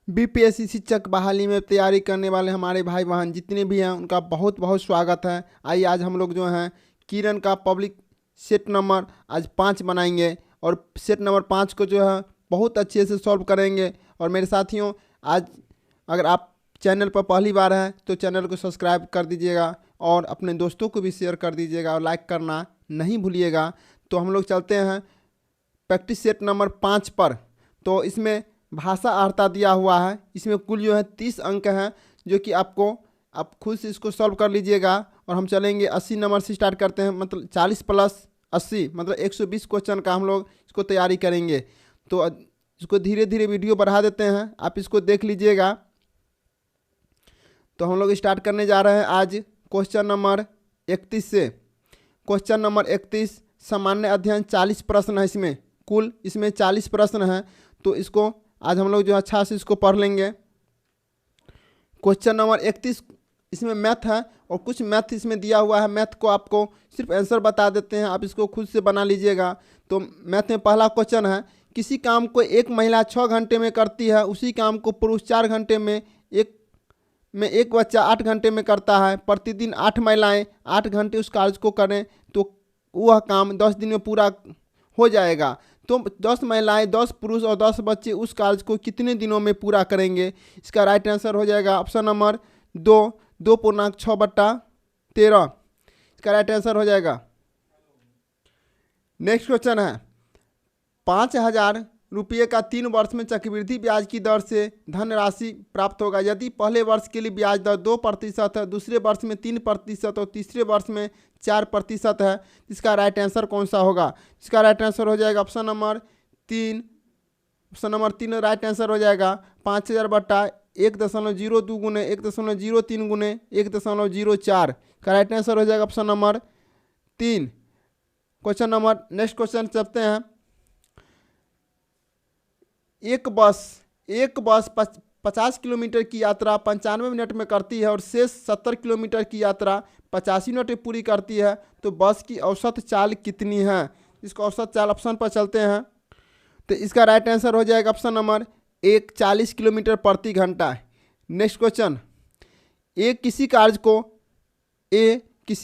BPSC शिक्षक बहाली में तैयारी करने वाले हमारे भाई बहन जितने भी हैं उनका बहुत बहुत स्वागत है। आइए आज हम लोग जो हैं किरण का पब्लिक सेट नंबर आज 5 बनाएंगे और सेट नंबर 5 को जो है बहुत अच्छे से सॉल्व करेंगे। और मेरे साथियों, आज अगर आप चैनल पर पहली बार हैं तो चैनल को सब्सक्राइब कर दीजिएगा और अपने दोस्तों को भी शेयर कर दीजिएगा और लाइक करना नहीं भूलिएगा। तो हम लोग चलते हैं प्रैक्टिस सेट नंबर 5 पर। तो इसमें भाषा अर्हता दिया हुआ है। इसमें कुल जो है 30 अंक हैं, जो कि आप खुद से इसको सॉल्व कर लीजिएगा। और हम चलेंगे 80 नंबर से स्टार्ट करते हैं, मतलब 40 प्लस 80 मतलब 120 क्वेश्चन का हम लोग इसको तैयारी करेंगे। तो इसको धीरे धीरे वीडियो बढ़ा देते हैं, आप इसको देख लीजिएगा। तो हम लोग स्टार्ट करने जा रहे हैं आज क्वेश्चन नंबर 31 से। क्वेश्चन नंबर 31 सामान्य अध्ययन 40 प्रश्न है। इसमें 40 प्रश्न हैं। तो इसको आज हम लोग जो अच्छा से इसको पढ़ लेंगे। क्वेश्चन नंबर 31 इसमें मैथ है और कुछ मैथ इसमें दिया हुआ है। मैथ को आपको सिर्फ आंसर बता देते हैं, आप इसको खुद से बना लीजिएगा। तो मैथ में पहला क्वेश्चन है, किसी काम को एक महिला 6 घंटे में करती है, उसी काम को पुरुष 4 घंटे में, एक बच्चा 8 घंटे में करता है। प्रतिदिन 8 महिलाएं 8 घंटे उस कार्य को करें तो वह काम 10 दिन में पूरा हो जाएगा। तो 10 महिलाएं, 10 पुरुष और 10 बच्चे उस कार्य को कितने दिनों में पूरा करेंगे? इसका राइट आंसर हो जाएगा ऑप्शन नंबर 2.6/13। इसका राइट आंसर हो जाएगा। नेक्स्ट क्वेश्चन है, 5,000 रुपये का 3 वर्ष में चक्रवृद्धि ब्याज की दर से धनराशि प्राप्त होगा यदि पहले वर्ष के लिए ब्याज दर 2% है, दूसरे वर्ष में 3% और तीसरे वर्ष में 4% है। इसका राइट आंसर कौन सा होगा? इसका राइट आंसर हो जाएगा option number 3। Option number 3 right answer हो जाएगा। 5,000 बटा 1.02 गुने 1.03 गुने 1.04 का राइट आंसर हो जाएगा ऑप्शन नंबर 3। नेक्स्ट क्वेश्चन चलते हैं। एक बस 50 किलोमीटर की यात्रा 95 मिनट में करती है और शेष 70 किलोमीटर की यात्रा 85 मिनट में पूरी करती है। तो बस की औसत चाल कितनी है? इसको औसत चाल ऑप्शन पर चलते हैं। तो इसका राइट आंसर हो जाएगा ऑप्शन नंबर 1, 40 किलोमीटर प्रति घंटा। नेक्स्ट क्वेश्चन, ए किसी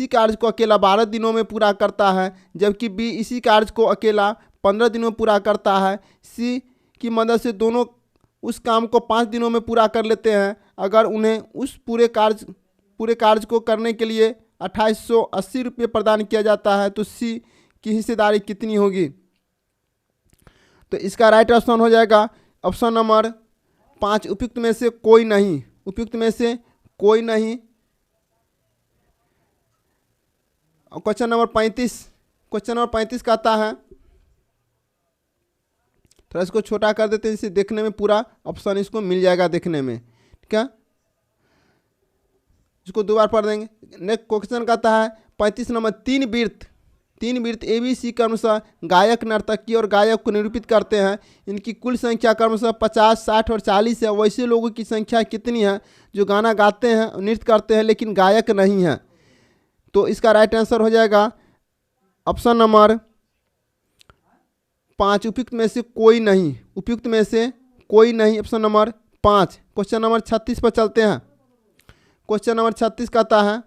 कार्य को अकेला 12 दिनों में पूरा करता है, जबकि बी इसी कार्य को अकेला 15 दिनों में पूरा करता है। सी की मदद से दोनों उस काम को 5 दिनों में पूरा कर लेते हैं। अगर उन्हें उस पूरे कार्य को करने के लिए 2880 रुपये प्रदान किया जाता है तो सी की हिस्सेदारी कितनी होगी? तो इसका राइट ऑप्शन हो जाएगा ऑप्शन नंबर 5, उपयुक्त में से कोई नहीं। और क्वेश्चन नंबर 35 कहता है, थोड़ा इसको छोटा कर देते हैं, इसे देखने में पूरा ऑप्शन इसको मिल जाएगा देखने में। ठीक है, इसको 2 बार पढ़ देंगे। नेक्स्ट क्वेश्चन कहता है 35 नंबर, तीन वृत्त ABC क्रमशः गायक, नर्तकी और गायक को निरूपित करते हैं। इनकी कुल संख्या क्रमशः 50, 60 और 40 है। वैसे लोगों की संख्या कितनी है जो गाना गाते हैं, नृत्य करते हैं लेकिन गायक नहीं है? तो इसका राइट आंसर हो जाएगा ऑप्शन नंबर 5, उपयुक्त में से कोई नहीं। Option number 5। क्वेश्चन नंबर 36 पर चलते हैं। क्वेश्चन नंबर 36 कहता है,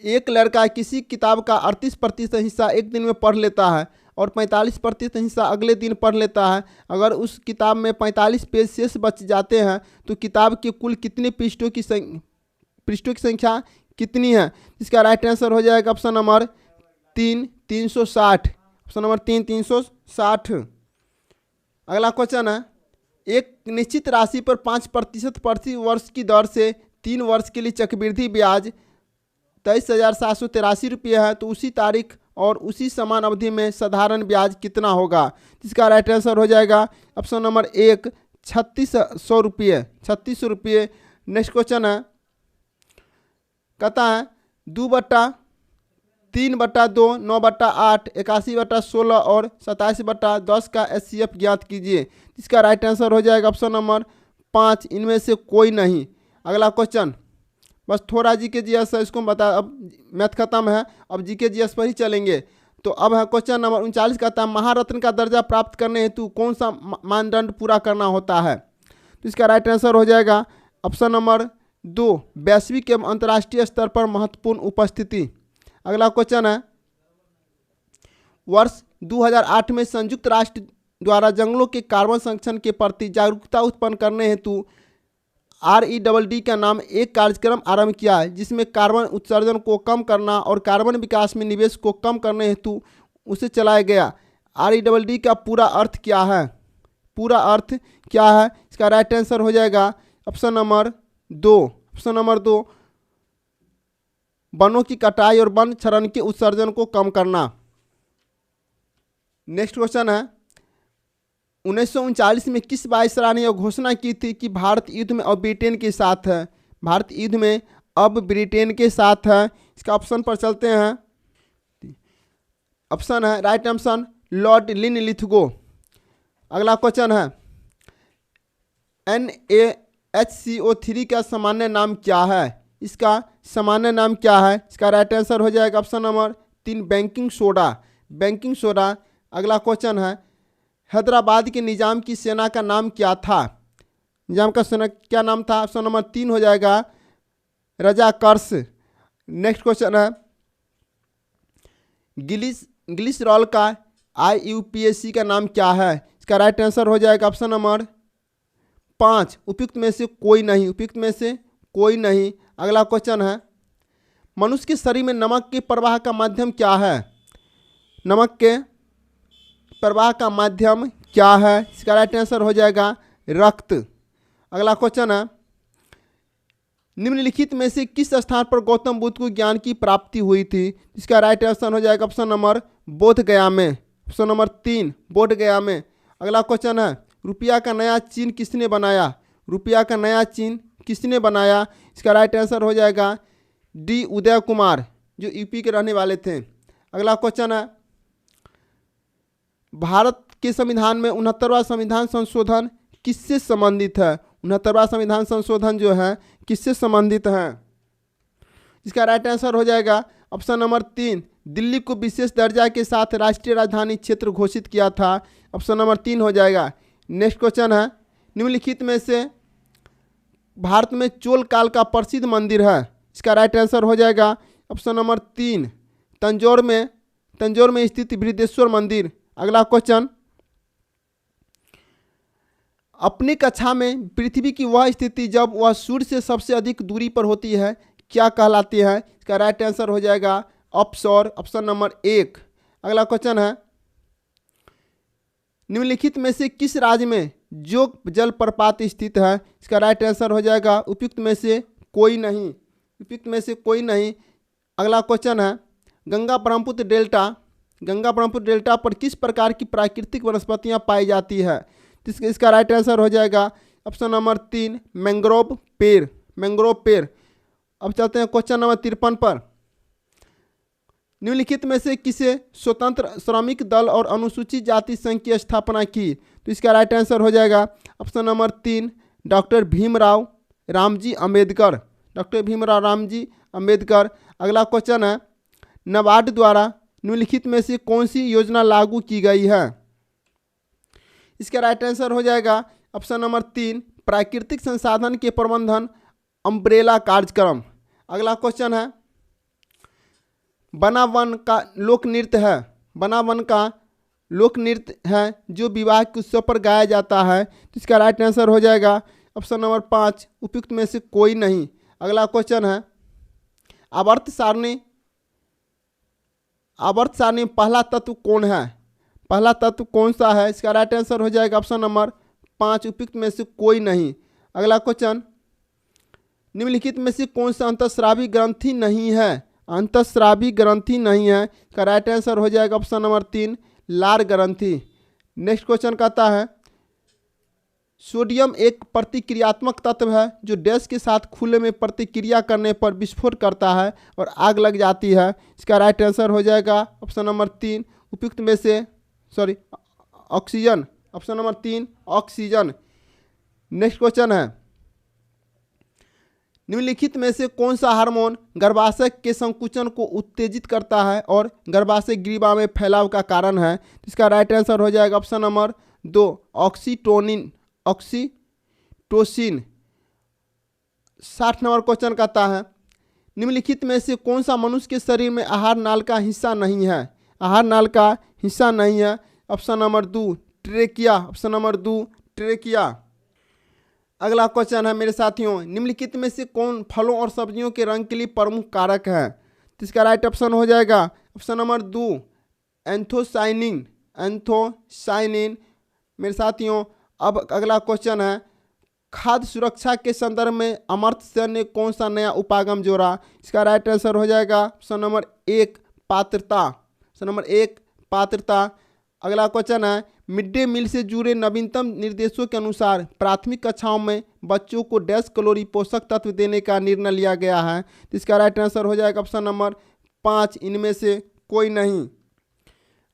एक लड़का किसी किताब का 38% हिस्सा एक दिन में पढ़ लेता है और 45% हिस्सा अगले दिन पढ़ लेता है। अगर उस किताब में 45 पेज शेष बच जाते हैं तो किताब के कुल कितने पृष्ठों की संख्या कितनी है? इसका राइट आंसर हो जाएगा ऑप्शन नंबर 3, 360। Option number 3, 360। अगला क्वेश्चन है, एक निश्चित राशि पर 5% प्रति वर्ष की दर से 3 वर्ष के लिए चक्रवृद्धि ब्याज 23,783 रुपये है, तो उसी तारीख और उसी समान अवधि में साधारण ब्याज कितना होगा? इसका राइट आंसर हो जाएगा ऑप्शन नंबर 1, 3600 रुपये। नेक्स्ट क्वेश्चन है, कहता है 2/3/2, 9/8, 81/16 और 27/10 का HCF ज्ञात कीजिए। इसका राइट आंसर हो जाएगा ऑप्शन नंबर 5, इनमें से कोई नहीं। अगला क्वेश्चन, बस थोड़ा GK GS है, इसको बता, अब मैथ खत्म है, अब GK GS पर ही चलेंगे। तो अब है क्वेश्चन नंबर 39 कहता है महारत्न का दर्जा प्राप्त करने हेतु कौन सा मानदंड पूरा करना होता है। तो इसका राइट आंसर हो जाएगा ऑप्शन नंबर 2, वैश्विक एवं अंतर्राष्ट्रीय स्तर पर महत्वपूर्ण उपस्थिति। अगला क्वेश्चन है वर्ष 2008 में संयुक्त राष्ट्र द्वारा जंगलों के कार्बन संरक्षण के प्रति जागरूकता उत्पन्न करने हेतु REDD का नाम एक कार्यक्रम आरंभ किया है जिसमें कार्बन उत्सर्जन को कम करना और कार्बन विकास में निवेश को कम करने हेतु उसे चलाया गया। REDD का पूरा अर्थ क्या है? पूरा अर्थ क्या है? इसका राइट आंसर हो जाएगा ऑप्शन नंबर 2। ऑप्शन नंबर 2, वनों की कटाई और वन क्षरण के उत्सर्जन को कम करना। नेक्स्ट क्वेश्चन है 1939 में किस वायसराय ने यह घोषणा की थी कि भारत युद्ध में अब ब्रिटेन के साथ है। भारत युद्ध में अब ब्रिटेन के साथ है। इसका ऑप्शन पर चलते हैं। ऑप्शन है राइट ऑप्शन लॉर्ड लिनलिथगो। अगला क्वेश्चन है NaHCO3 का सामान्य नाम क्या है। इसका सामान्य नाम क्या है? इसका राइट आंसर हो जाएगा option number 3, baking soda. Baking soda. अगला क्वेश्चन है हैदराबाद के निजाम की सेना का नाम क्या था। निजाम का सेना क्या नाम था? ऑप्शन नंबर 3 हो जाएगा रजाकर्स। नेक्स्ट क्वेश्चन है ग्लिसरॉल का IUPAC का नाम क्या है। इसका राइट आंसर हो जाएगा ऑप्शन नंबर 5, उपयुक्त में से कोई नहीं। उपयुक्त में से कोई नहीं। अगला क्वेश्चन है मनुष्य के शरीर में नमक के प्रवाह का माध्यम क्या है। नमक के प्रवाह का माध्यम क्या है? इसका राइट आंसर हो जाएगा रक्त। अगला क्वेश्चन है निम्नलिखित में से किस स्थान पर गौतम बुद्ध को ज्ञान की प्राप्ति हुई थी। इसका राइट आंसर हो जाएगा ऑप्शन नंबर बोध गया में। ऑप्शन नंबर 3, बोध गया में। अगला क्वेश्चन है रुपया का नया चिन्ह किसने बनाया। रुपया का नया चिन्ह किसने बनाया। इसका राइट आंसर हो जाएगा D उदय कुमार, जो यूपी के रहने वाले थे। अगला क्वेश्चन है भारत के संविधान में 69वां संविधान संशोधन किससे संबंधित है। 69वां संविधान संशोधन जो है किससे संबंधित है। इसका राइट आंसर हो जाएगा ऑप्शन नंबर 3, दिल्ली को विशेष दर्जा के साथ राष्ट्रीय राजधानी क्षेत्र घोषित किया था। ऑप्शन नंबर 3 हो जाएगा। नेक्स्ट क्वेश्चन है निम्नलिखित में से भारत में चोल काल का प्रसिद्ध मंदिर है। इसका राइट आंसर हो जाएगा ऑप्शन नंबर 3, तंजौर में स्थित बृहदेश्वर मंदिर। अगला क्वेश्चन अपनी कक्षा में पृथ्वी की वह स्थिति जब वह सूर्य से सबसे अधिक दूरी पर होती है क्या कहलाती है। इसका राइट आंसर हो जाएगा ऑफशोर। Option number 1। अगला क्वेश्चन है निम्नलिखित में से किस राज्य में जोग जलप्रपात स्थित है। इसका राइट आंसर हो जाएगा उपयुक्त में से कोई नहीं। उपयुक्त में से कोई नहीं। अगला क्वेश्चन है गंगा ब्रह्मपुत्र डेल्टा पर किस प्रकार की प्राकृतिक वनस्पतियां पाई जाती है। इसका राइट आंसर हो जाएगा ऑप्शन नंबर 3, मैंग्रोव पेड़। अब चलते हैं क्वेश्चन नंबर 53 पर। निम्नलिखित में से किसे स्वतंत्र श्रमिक दल और अनुसूचित जाति संघ की स्थापना की। तो इसका राइट आंसर हो जाएगा option number 3, doctor Bhimrao Ramji Ambedkar. अगला क्वेश्चन है नाबार्ड द्वारा निम्नलिखित में से कौन सी योजना लागू की गई है। इसका राइट आंसर हो जाएगा ऑप्शन नंबर 3, प्राकृतिक संसाधन के प्रबंधन अम्ब्रेला कार्यक्रम। अगला क्वेश्चन है बना वन का लोक नृत्य है जो विवाह के उत्सव पर गाया जाता है। तो इसका राइट आंसर हो जाएगा ऑप्शन नंबर 5, उपयुक्त में से कोई नहीं। अगला क्वेश्चन है आवर्त सारणी में पहला तत्व कौन है। पहला तत्व कौन सा है। इसका राइट आंसर हो जाएगा ऑप्शन नंबर 5, उपयुक्त में से कोई नहीं। अगला क्वेश्चन निम्नलिखित में से कौन सा अंतःस्रावी ग्रंथि नहीं है। इसका राइट आंसर हो जाएगा ऑप्शन नंबर 3, लार ग्रंथि। नेक्स्ट क्वेश्चन कहता है सोडियम एक प्रतिक्रियात्मक तत्व है जो डैश के साथ खुले में प्रतिक्रिया करने पर विस्फोट करता है और आग लग जाती है। इसका राइट आंसर हो जाएगा ऑप्शन नंबर 3, उपयुक्त में से oxygen. Option number 3, oxygen. Next question है निम्नलिखित में से कौन सा हार्मोन गर्भाशय के संकुचन को उत्तेजित करता है और गर्भाशय ग्रीवा में फैलाव का कारण है? इसका राइट आंसर हो जाएगा option number 2 oxytocin. 60 number question कहता है निम्नलिखित में से कौन सा मनुष्य के शरीर में आहार नाल का हिस्सा नहीं है? आहार नाल का हिस्सा नहीं है। Option number 2 trachea. Option number 2 trachea. अगला क्वेश्चन है मेरे साथियों, निम्नलिखित में से कौन फलों और सब्जियों के रंग के लिए प्रमुख कारक है? तो इसका राइट ऑप्शन हो जाएगा ऑप्शन नंबर 2 एंथोसाइनिन। एंथोसाइनिन। मेरे साथियों अब अगला क्वेश्चन है, खाद्य सुरक्षा के संदर्भ में अमर्त्य सेन ने कौन सा नया उपागम जोड़ा? इसका राइट आंसर हो जाएगा ऑप्शन नंबर 1 पात्रता। ऑप्शन नंबर 1 पात्रता। अगला क्वेश्चन है, मिड डे मील से जुड़े नवीनतम निर्देशों के अनुसार प्राथमिक कक्षाओं में बच्चों को डैश कैलोरी पोषक तत्व देने का निर्णय लिया गया है। तो इसका राइट आंसर हो जाएगा ऑप्शन नंबर 5 इनमें से कोई नहीं।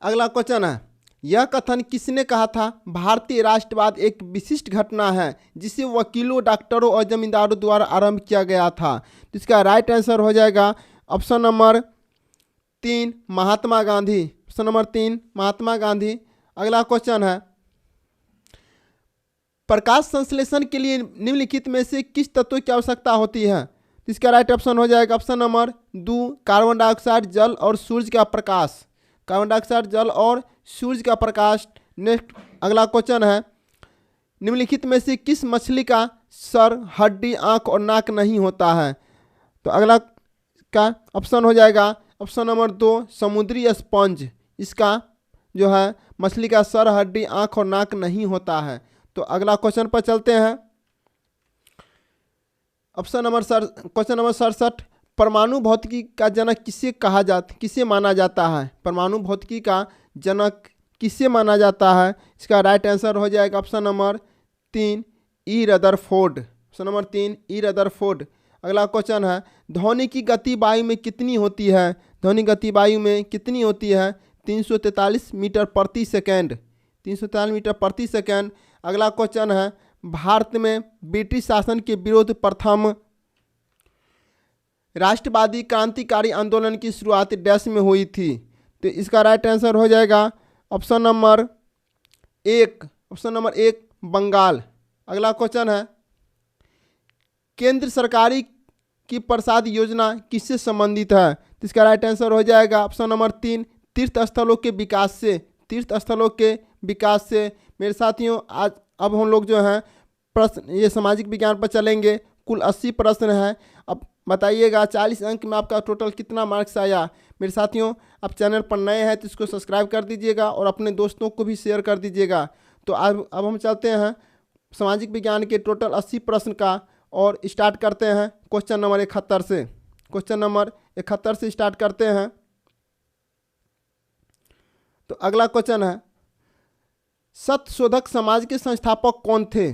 अगला क्वेश्चन है, यह कथन किसने कहा था? भारतीय राष्ट्रवाद एक विशिष्ट घटना है जिसे वकीलों, डॉक्टरों और जमींदारों द्वारा आरंभ किया गया था। तो इसका राइट आंसर हो जाएगा option number 3 Mahatma Gandhi. Option number 3 Mahatma Gandhi. अगला क्वेश्चन है, प्रकाश संश्लेषण के लिए निम्नलिखित में से किस तत्व की आवश्यकता होती है? तो इसका राइट ऑप्शन हो जाएगा ऑप्शन नंबर 2 कार्बन डाइऑक्साइड, जल और सूर्य का प्रकाश। कार्बन डाइऑक्साइड, जल और सूर्य का प्रकाश। नेक्स्ट अगला क्वेश्चन है, निम्नलिखित में से किस मछली का सर, हड्डी, आंख और नाक नहीं होता है? तो अगला का ऑप्शन हो जाएगा ऑप्शन नंबर 2 समुद्री स्पंज। इसका जो है मछली का सर, हड्डी, आंख और नाक नहीं होता है। तो अगला क्वेश्चन पर चलते हैं। क्वेश्चन नंबर 67, परमाणु भौतिकी का जनक किसे माना जाता है? परमाणु भौतिकी का जनक किसे माना जाता है? इसका राइट आंसर हो जाएगा ऑप्शन नंबर 3 ई रदरफोर्ड। ऑप्शन नंबर 3 ई रदरफोर्ड। अगला क्वेश्चन है, ध्वनि की गति वायु में कितनी होती है? ध्वनि गति वायु में कितनी होती है? 343 मीटर प्रति सेकेंड। 343 मीटर प्रति सेकेंड। अगला क्वेश्चन है, भारत में ब्रिटिश शासन के विरुद्ध प्रथम राष्ट्रवादी क्रांतिकारी आंदोलन की शुरुआत डैश में हुई थी? तो इसका राइट आंसर हो जाएगा option number 1। Option number 1 Bengal. अगला क्वेश्चन है, केंद्र सरकारी की प्रसाद योजना किससे संबंधित है? तो इसका राइट आंसर हो जाएगा ऑप्शन नंबर 3 तीर्थ स्थलों के विकास से। तीर्थ स्थलों के विकास से। मेरे साथियों आज अब हम लोग जो हैं प्रश्न ये सामाजिक विज्ञान पर चलेंगे। कुल 80 प्रश्न हैं। अब बताइएगा 40 अंक में आपका टोटल कितना मार्क्स आया? मेरे साथियों आप चैनल पर नए हैं तो इसको सब्सक्राइब कर दीजिएगा और अपने दोस्तों को भी शेयर कर दीजिएगा। तो अब हम चलते हैं सामाजिक विज्ञान के टोटल 80 प्रश्न का और स्टार्ट करते हैं क्वेश्चन नंबर 71 से। क्वेश्चन नंबर 71 से स्टार्ट करते हैं। तो अगला क्वेश्चन है, सत्यशोधक समाज के संस्थापक कौन थे?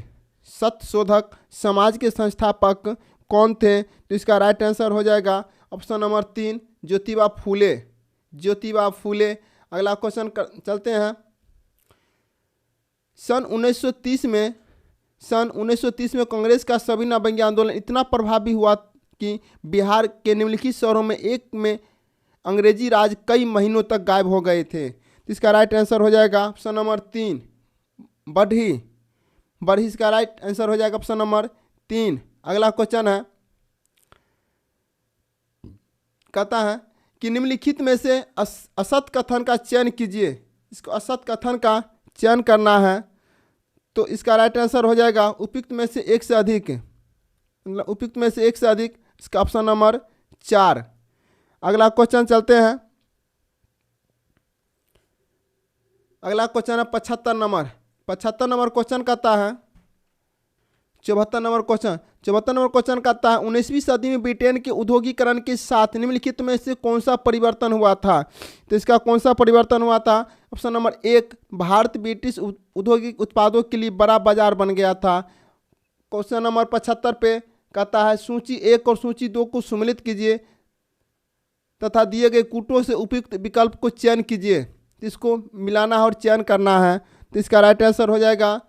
सत्यशोधक समाज के संस्थापक कौन थे? तो इसका राइट आंसर हो जाएगा ऑप्शन नंबर 3 ज्योतिबा फूले। ज्योतिबा फूले। अगला क्वेश्चन चलते हैं, सन 1930 में कांग्रेस का सभी नवंगी आंदोलन इतना प्रभावी हुआ कि बिहार के निम्नलिखित शहरों में एक में अंग्रेजी राज कई महीनों तक गायब हो गए थे। तो इसका राइट आंसर हो जाएगा ऑप्शन नंबर 3 बढ़ी। इसका राइट आंसर हो जाएगा ऑप्शन नंबर 3। अगला क्वेश्चन है, कहता है कि निम्नलिखित में से असत कथन का चयन कीजिए। इसको असत कथन का चयन करना है। तो इसका राइट आंसर हो जाएगा उपयुक्त में से एक से अधिक। उपयुक्त में से एक से अधिक। इसका ऑप्शन नंबर 4। अगला क्वेश्चन चलते हैं। अगला क्वेश्चन है 75 नंबर। 75 नंबर क्वेश्चन कहता है 74 नंबर क्वेश्चन कहता है 19वीं सदी में ब्रिटेन के उद्योगीकरण के साथ निम्नलिखित में से कौन सा परिवर्तन हुआ था? तो इसका कौन सा परिवर्तन हुआ था? ऑप्शन नंबर 1 भारत ब्रिटिश औद्योगिक उत्पादों के लिए बड़ा बाजार बन गया था। क्वेश्चन नंबर 75 पे कहता है सूची 1 और सूची 2 को सम्मिलित कीजिए तथा दिए गए कूटों से उपयुक्त विकल्प को चयन कीजिए। इसको मिलाना है और चयन करना है। तो इसका राइट आंसर हो जाएगा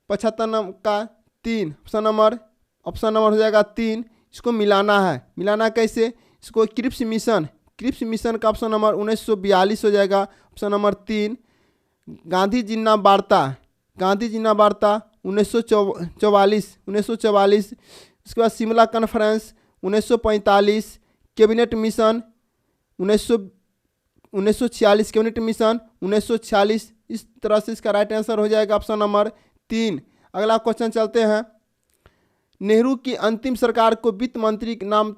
75 का 3। ऑप्शन नंबर हो जाएगा 3 इसको मिलाना है। मिलाना कैसे? इसको क्रिप्स मिशन का ऑप्शन नंबर 1942 हो जाएगा, ऑप्शन नंबर 3। गांधी जिन्ना वार्ता 1944। उसके बाद Shimla conference 1945। Cabinet mission 1946, cabinet mission 1946। इस तरह से इसका राइट आंसर हो जाएगा ऑप्शन नंबर 3। अगला क्वेश्चन चलते हैं। नेहरू की अंतिम सरकार को वित्त मंत्री नाम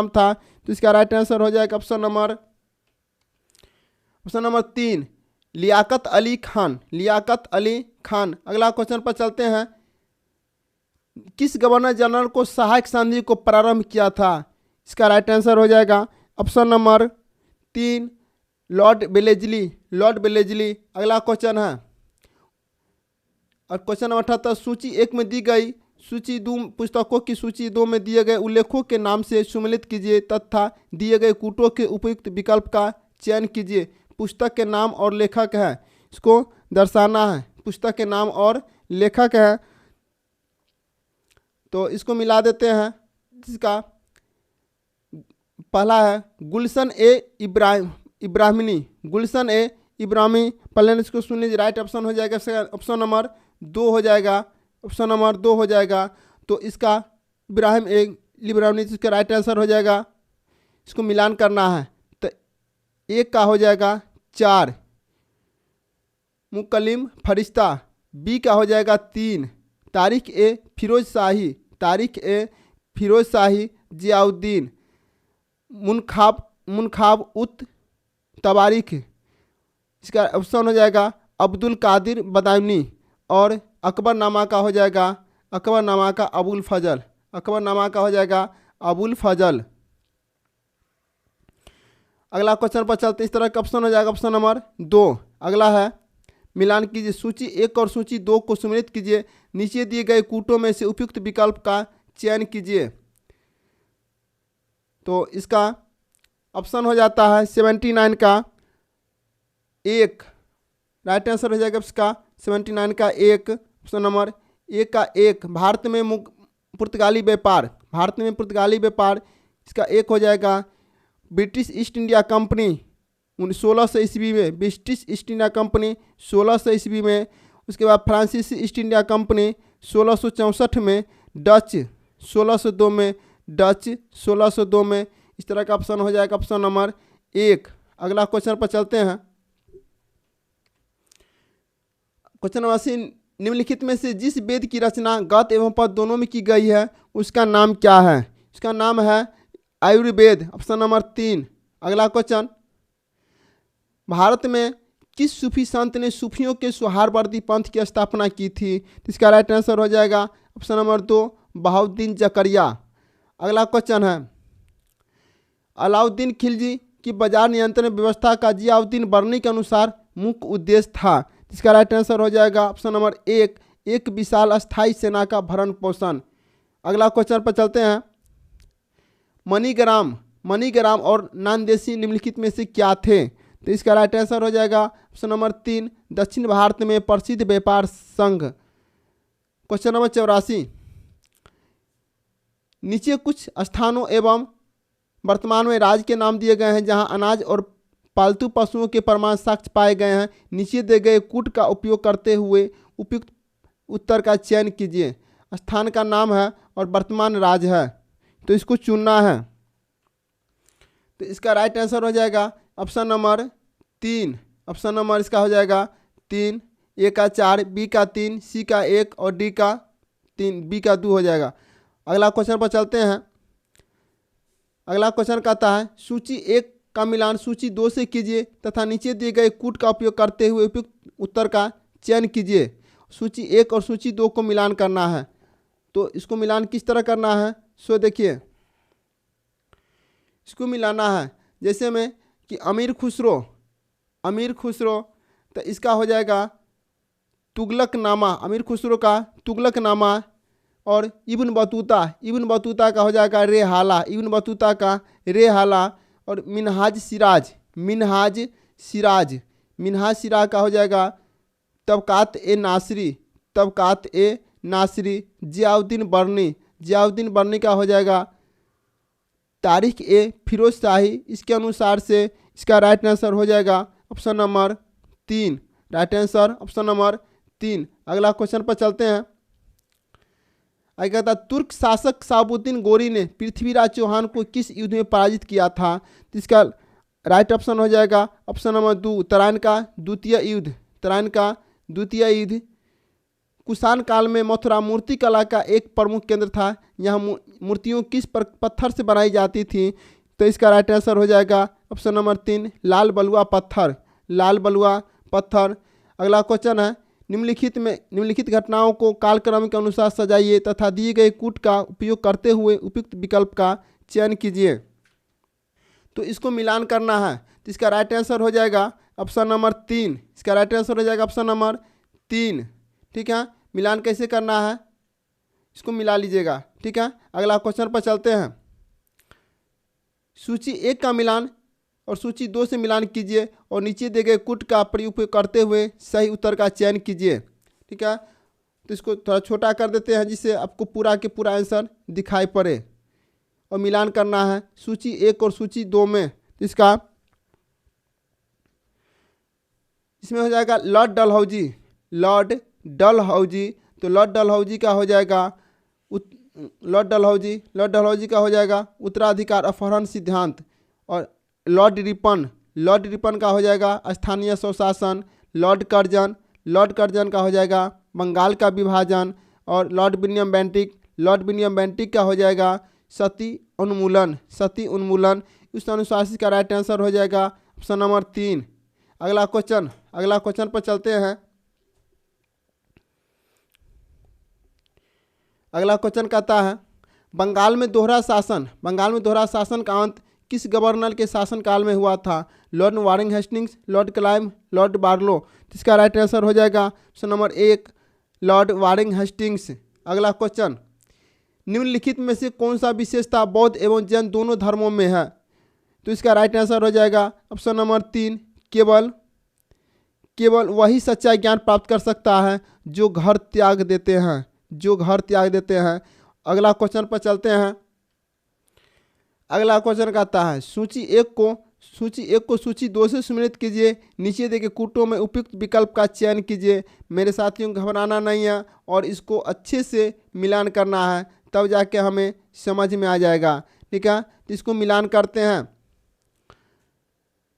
था, तो इसका राइट आंसर हो जाएगा ऑप्शन नंबर 3, लियाकत अली खान। अगला क्वेश्चन पर चलते हैं। किस गवर्नर जनरल को सहायक संधि को प्रारंभ किया था? इसका राइट आंसर हो जाएगा ऑप्शन नंबर 3, लॉर्ड बेलेजली। अगला क्वेश्चन है और क्वेश्चन नंबर 78। सूची 1 में दी गई पुस्तकों की सूची 2 में दिए गए उल्लेखों के नाम से सम्मिलित कीजिए तथा दिए गए कूटों के उपयुक्त विकल्प का चयन कीजिए। पुस्तक के नाम और लेखक है, इसको दर्शाना है। पुस्तक के नाम और लेखक है, तो इसको मिला देते हैं। जिसका पहला है गुलशन ए इब्राहिमी। पहले इसको सुनिए, राइट ऑप्शन हो जाएगा ऑप्शन नंबर 2 हो जाएगा। तो इसका इब्राहिम ए इब्राहिमी इसका राइट आंसर हो जाएगा। इसको मिलान करना है, तो एक का हो जाएगा 4, मुकलिम फरिश्ता। बी का हो जाएगा 3, तारिक ए फिरोज शाही जियाउद्दीन। मुनखाब उत तबारिक, इसका ऑप्शन हो जाएगा अब्दुल कादिर बदायूनी। और अकबरनामा का हो जाएगा अबुल फजल। अगला क्वेश्चन पर चलते, इस तरह का ऑप्शन हो जाएगा ऑप्शन नंबर 2। अगला है मिलान कीजिए, सूची 1 और सूची 2 को सम्मिलित कीजिए। नीचे दिए गए कूटों में से उपयुक्त विकल्प का चयन कीजिए। तो इसका ऑप्शन हो जाता है 79 का 1, राइट आंसर हो जाएगा इसका 79 का 1, ऑप्शन नंबर 1 का 1। भारत में पुर्तगाली व्यापार, इसका 1 हो जाएगा। ब्रिटिश ईस्ट इंडिया कंपनी 1600 ईस्वी में, 1600 में। उसके बाद फ्रांसीसी ईस्ट इंडिया कंपनी 1664 में, डच 1602 में। इस तरह का ऑप्शन हो जाएगा ऑप्शन नंबर 1। अगला क्वेश्चन पर चलते हैं। क्वेश्चन नंबर 80, निम्नलिखित में से जिस वेद की रचना गत एवं पद दोनों में की गई है उसका नाम क्या है? इसका नाम है आयुर्वेद, ऑप्शन नंबर 3। अगला क्वेश्चन, भारत में किस सूफी संत ने सूफियों के सोहारवर्दी पंथ की स्थापना की थी? तो इसका राइट आंसर हो जाएगा ऑप्शन नंबर 2, बहाउद्दीन जकरिया। अगला क्वेश्चन है, अलाउद्दीन खिलजी की बाजार नियंत्रण व्यवस्था का जियाउद्दीन बर्नी के अनुसार मुख्य उद्देश्य था। इसका राइट आंसर हो जाएगा ऑप्शन नंबर 1, एक विशाल अस्थायी सेना का भरण पोषण। अगला क्वेश्चन पर चलते हैं। मणिग्राम और नानदेशी निम्नलिखित में से क्या थे? तो इसका राइट आंसर हो जाएगा ऑप्शन नंबर 3, दक्षिण भारत में प्रसिद्ध व्यापार संघ। क्वेश्चन नंबर 84, नीचे कुछ स्थानों एवं वर्तमान में राज्य के नाम दिए गए हैं जहां अनाज और पालतू पशुओं के प्रमाण साक्ष्य पाए गए हैं। नीचे दिए गए कूट का उपयोग करते हुए उपयुक्त उत्तर का चयन कीजिए। स्थान का नाम है और वर्तमान राज्य है, तो इसको चुनना है। तो इसका राइट आंसर हो जाएगा ऑप्शन नंबर 3। ऑप्शन नंबर इसका हो जाएगा 3, ए का 4, बी का 3, सी का 1 और डी का 3, बी का 2 हो जाएगा। अगला क्वेश्चन पर चलते हैं। अगला क्वेश्चन कहता है, सूची 1 का मिलान सूची 2 से कीजिए तथा नीचे दिए गए कूट का उपयोग करते हुए उपयुक्त उत्तर का चयन कीजिए। सूची 1 और सूची 2 को मिलान करना है, तो इसको मिलान किस तरह करना है? सो देखिए, इसको मिलाना है जैसे में कि अमीर खुसरो, तो इसका हो जाएगा तुगलकनामा, अमीर खुसरो का तुगलकनामा। और इब्न बतूता का हो जाएगा रेहाला, और मिनहाज सिराज का हो जाएगा तबकात ए नासरी, जियाउद्दीन बर्नी, जियाउद्दीन बर्नी का हो जाएगा तारिक ए फिरोज शाही। इसके अनुसार से इसका राइट आंसर हो जाएगा option number 3। Right answer option number 3। अगला क्वेश्चन पर चलते हैं। आगे कहता है तुर्क शासक शहाबुद्दीन गोरी ने पृथ्वीराज चौहान को किस युद्ध में पराजित किया था? तो इसका राइट ऑप्शन हो जाएगा ऑप्शन नंबर 2 तराइन का द्वितीय युद्ध। तराइन का द्वितीय युद्ध कुषाण काल में मथुरा मूर्ति कला का एक प्रमुख केंद्र था। यहाँ मूर्तियों किस पत्थर से बनाई जाती थी? तो इसका राइट आंसर हो जाएगा ऑप्शन नंबर 3 लाल बलुआ पत्थर। लाल बलुआ पत्थर। अगला क्वेश्चन है निम्नलिखित घटनाओं को कालक्रम के अनुसार सजाइए तथा दिए गए कूट का उपयोग करते हुए उपयुक्त विकल्प का चयन कीजिए। तो इसको मिलान करना है, तो इसका राइट आंसर हो जाएगा ऑप्शन नंबर 3। इसका राइट आंसर हो जाएगा ऑप्शन नंबर 3। ठीक है, मिलान कैसे करना है इसको मिला लीजिएगा। ठीक है, अगला क्वेश्चन पर चलते हैं। सूची 1 का मिलान और सूची 2 से मिलान कीजिए और नीचे दिए गए कूट का प्रयोग करते हुए सही उत्तर का चयन कीजिए। ठीक है, तो इसको थोड़ा छोटा कर देते हैं जिससे आपको पूरा के पूरा आंसर दिखाई पड़े और मिलान करना है सूची 1 और सूची 2 में। इसका इसमें हो जाएगा लॉर्ड डलहौजी। लॉर्ड डलहौजी, तो लॉर्ड डलहौजी का हो जाएगा लॉर्ड डलहौजी का हो जाएगा उत्तराधिकार अपहरण सिद्धांत। और लॉर्ड रिपन का हो जाएगा स्थानीय स्वशासन। लॉर्ड कर्जन का हो जाएगा बंगाल का विभाजन। और लॉर्ड विलियम बेंटिक का हो जाएगा सती उन्मूलन। उस अनुसार इसका राइट आंसर हो जाएगा ऑप्शन नंबर 3। अगला क्वेश्चन पर चलते हैं। अगला क्वेश्चन कहता है बंगाल में दोहरा शासन का अंत किस गवर्नर के शासनकाल में हुआ था? Lord Warren Hastings, lord Clive, lord Barlow. इसका राइट आंसर हो जाएगा option number 1 lord Warren Hastings. अगला क्वेश्चन निम्नलिखित में से कौन सा विशेषता बौद्ध एवं जैन दोनों धर्मों में है? तो इसका राइट आंसर हो जाएगा ऑप्शन नंबर 3 केवल वही सच्चा ज्ञान प्राप्त कर सकता है जो घर त्याग देते हैं। अगला क्वेश्चन पर चलते हैं। अगला क्वेश्चन कहता है सूची 1 को सूची 2 से सम्मिलित कीजिए। नीचे दिए गए कूटों में उपयुक्त विकल्प का चयन कीजिए। मेरे साथियों घबराना नहीं है और इसको अच्छे से मिलान करना है, तब जाके हमें समझ में आ जाएगा। ठीक है, तो इसको मिलान करते हैं।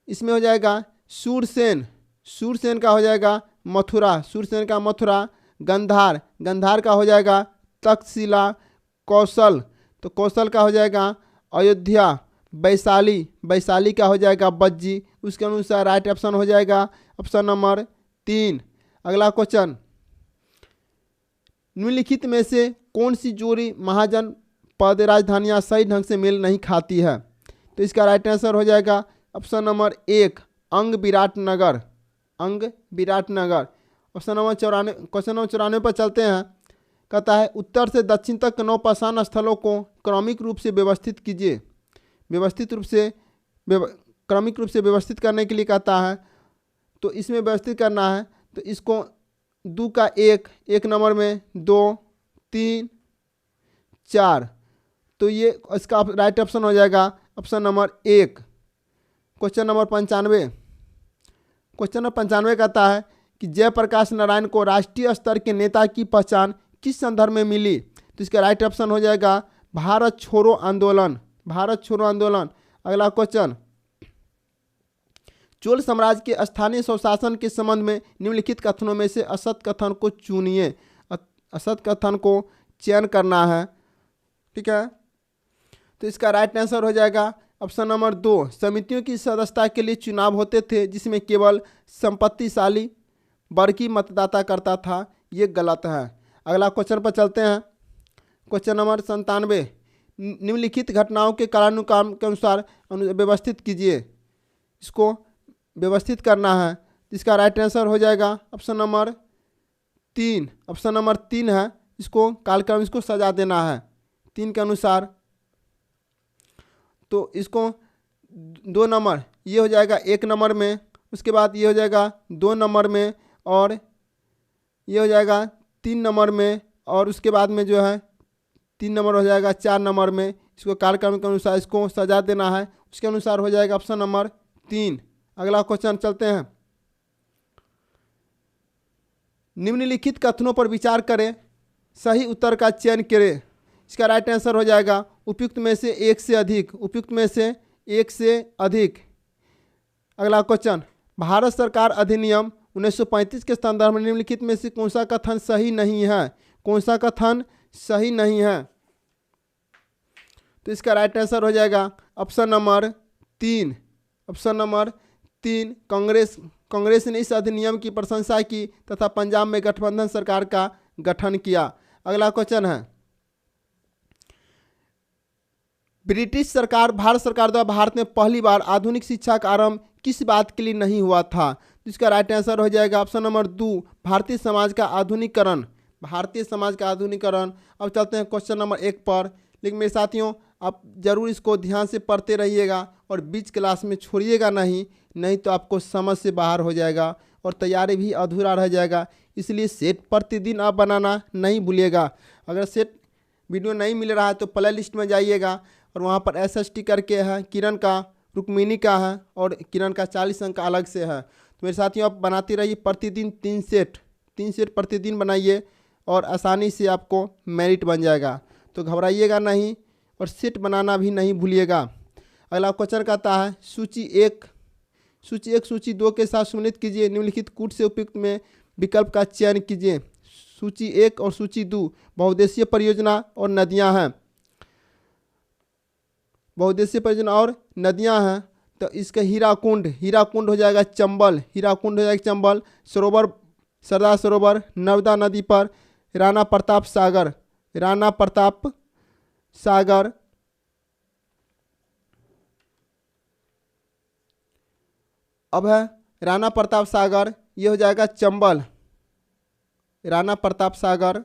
इसमें हो जाएगा सूरसेन का हो जाएगा मथुरा। गंधार का हो जाएगा तक्षशिला। कौशल का हो जाएगा अयोध्या। वैशाली का हो जाएगा बज्जी। उसके अनुसार राइट ऑप्शन हो जाएगा ऑप्शन नंबर 3। अगला क्वेश्चन निम्नलिखित में से कौन सी जोड़ी महाजन पद राजधानियाँ सही ढंग से मेल नहीं खाती है? तो इसका राइट आंसर हो जाएगा ऑप्शन नंबर 1 अंग Viratnagar. Option number 94। Question number 94 पर चलते हैं। कहता है उत्तर से दक्षिण तक नौपाषाण स्थलों को क्रमिक रूप से व्यवस्थित कीजिए। क्रमिक रूप से व्यवस्थित करने के लिए कहता है, तो इसमें व्यवस्थित करना है तो इसको 2 का 1 नंबर में 2 3 4, तो ये इसका राइट ऑप्शन हो जाएगा ऑप्शन नंबर 1। क्वेश्चन नंबर 95 कहता है कि जयप्रकाश नारायण को राष्ट्रीय स्तर के नेता की पहचान किस संदर्भ में मिली? तो इसका राइट ऑप्शन हो जाएगा भारत छोड़ो आंदोलन। अगला क्वेश्चन चोल साम्राज्य के स्थानीय स्वशासन के संबंध में निम्नलिखित कथनों में से असत कथन को चुनिए। असत कथन को चयन करना है। ठीक है, तो इसका राइट आंसर हो जाएगा ऑप्शन नंबर 2 समितियों की सदस्यता के लिए चुनाव होते थे जिसमें केवल संपत्तिशाली वर्ग की मतदाता करता था। ये गलत है। अगला क्वेश्चन पर चलते हैं। क्वेश्चन नंबर 97 निम्नलिखित घटनाओं के कालानुक्रम के अनुसार व्यवस्थित कीजिए। इसको व्यवस्थित करना है, इसका राइट आंसर हो जाएगा ऑप्शन नंबर 3 है। इसको कालक्रम इसको सजा देना है 3 के अनुसार। तो इसको 2 नंबर ये हो जाएगा 1 नंबर में, उसके बाद ये हो जाएगा 2 नंबर में और ये हो जाएगा 3 नंबर में और उसके बाद में जो है 3 नंबर हो जाएगा 4 नंबर में। इसको कार्यक्रम के अनुसार इसको सजा देना है, उसके अनुसार हो जाएगा ऑप्शन नंबर 3। अगला क्वेश्चन चलते हैं। निम्नलिखित कथनों पर विचार करें, सही उत्तर का चयन करें। इसका राइट आंसर हो जाएगा उपयुक्त में से एक से अधिक, उपयुक्त में से एक से अधिक। अगला क्वेश्चन, भारत सरकार अधिनियम 1935 के संदर्भ में निम्नलिखित में से कौन सा कथन सही नहीं है? कौन सा कथन सही नहीं है? तो इसका राइट आंसर हो जाएगा option number 3। Option number 3, Congress ने इस अधिनियम की प्रशंसा की तथा पंजाब में गठबंधन सरकार का गठन किया। अगला क्वेश्चन है, ब्रिटिश सरकार भारत सरकार द्वारा भारत में पहली बार आधुनिक शिक्षा का आरंभ किस बात के लिए नहीं हुआ था? जिसका राइट आंसर हो जाएगा ऑप्शन नंबर 2, भारतीय समाज का आधुनिकीकरण। भारतीय समाज का आधुनिकीकरण। अब चलते हैं क्वेश्चन नंबर 1 पर। लेकिन मेरे साथियों, आप जरूर इसको ध्यान से पढ़ते रहिएगा और बीच क्लास में छोड़िएगा नहीं तो आपको समझ से बाहर हो जाएगा और तैयारी भी अधूरा रह जाएगा। इसलिए सेट प्रतिदिन आप बनाना नहीं भूलिएगा। अगर सेट वीडियो नहीं मिल रहा है तो प्ले लिस्ट में जाइएगा और वहाँ पर SST करके है, किरण का, रुक्मिणी का है और किरण का 40 अंक का अलग से है। तो मेरे साथियों, आप बनाते रहिए प्रतिदिन 3 सेट प्रतिदिन बनाइए और आसानी से आपको मेरिट बन जाएगा। तो घबराइएगा नहीं और सेट बनाना भी नहीं भूलिएगा। अगला क्वेश्चन कहता है, सूची 1 सूची 2 के साथ सम्मिलित कीजिए। निम्नलिखित कूट से उपयुक्त में विकल्प का चयन कीजिए। सूची 1 और सूची 2 बहुउद्देशीय परियोजना और नदियां हैं। बहुउद्देशीय परियोजना और नदियां हैं तो इसका हीराकुंड हो जाएगा चंबल। सरोवर, सरदार सरोवर नर्मदा नदी पर। राणा प्रताप सागर। अब है राणा प्रताप सागर, ये हो जाएगा चंबल। राणा प्रताप सागर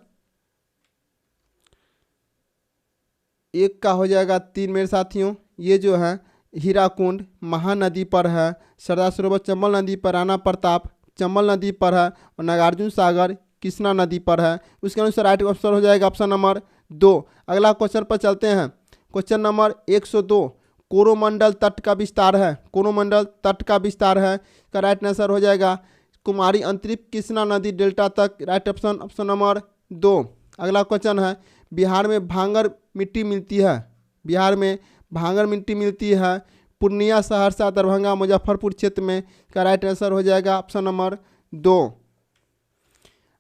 एक का हो जाएगा 3 मेरे साथियों। ये जो है हीराकुंड महानदी पर है, सरदार सरोवर चंबल नदी पर, राणा प्रताप चंबल नदी पर है और नागार्जुन सागर कृष्णा नदी पर है। उसके अनुसार राइट आंसर हो जाएगा ऑप्शन नंबर 2। अगला क्वेश्चन पर चलते हैं। क्वेश्चन नंबर 102, कोरोमंडल तट का विस्तार है। का राइट आंसर हो जाएगा कुमारी अंतरिक्ष कृष्णा नदी डेल्टा तक। Right option number 2। अगला क्वेश्चन है, बिहार में भांगर मिट्टी मिलती है पूर्णिया, सहरसा, दरभंगा, मुजफ्फरपुर क्षेत्र में। का राइट आंसर हो जाएगा ऑप्शन नंबर 2।